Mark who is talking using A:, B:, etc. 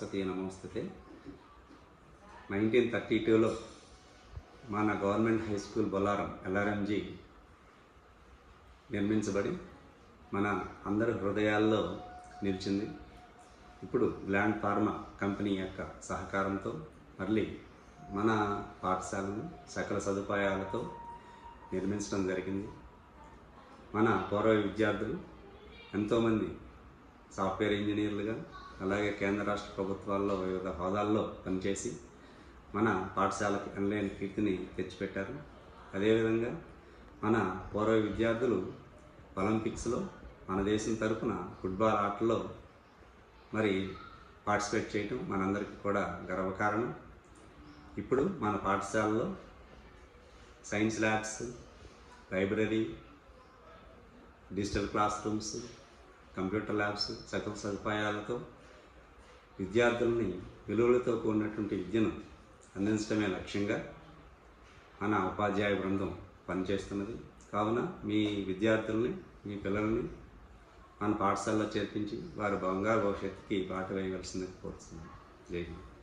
A: సరస్వతీ నమోస్తుతే. 1932లో మన government high school Bollaram LRMG నిర్మించబడి మన అందరి హృదయాల్లో నిలిచింది. ఇప్పుడు గ్లాండ్ ఫార్మా కంపెనీ యొక్క సహకారంతో మళ్ళీ మన పాఠశాలను సకల సదుపాయాలతో నిర్మించడం జరిగింది. మన పూర్వ విద్యార్థులు ఎంతోమంది సాఫ్ట్వేర్ ఇంజనీర్లుగా, అలాగే కేంద్ర రాష్ట్ర ప్రభుత్వాల్లో వివిధ హోదాల్లో పనిచేసి మన పాఠశాలకు ఎనలేని కీర్తిని తెచ్చిపెట్టారు. అదేవిధంగా మన పూర్వ విద్యార్థులు ఒలింపిక్స్లో మన దేశం తరఫున ఫుట్బాల్ ఆటలో మరి పార్టిసిపేట్ చేయటం మనందరికీ కూడా గర్వకారణం. ఇప్పుడు మన పాఠశాలలో science labs, library, digital class rooms, computer labs, సకల సదుపాయాలతో విద్యార్థుల్ని విలువలతో కూడినటువంటి విద్యను అందించడమే లక్ష్యంగా మన ఉపాధ్యాయ బృందం పనిచేస్తున్నది. కావున మీ విద్యార్థుల్ని, మీ పిల్లల్ని మన పాఠశాలలో చేర్పించి వారి బంగారు భవిష్యత్తుకి బాట వేయవలసిందిగా కోరుతున్నాను. జై హింద్.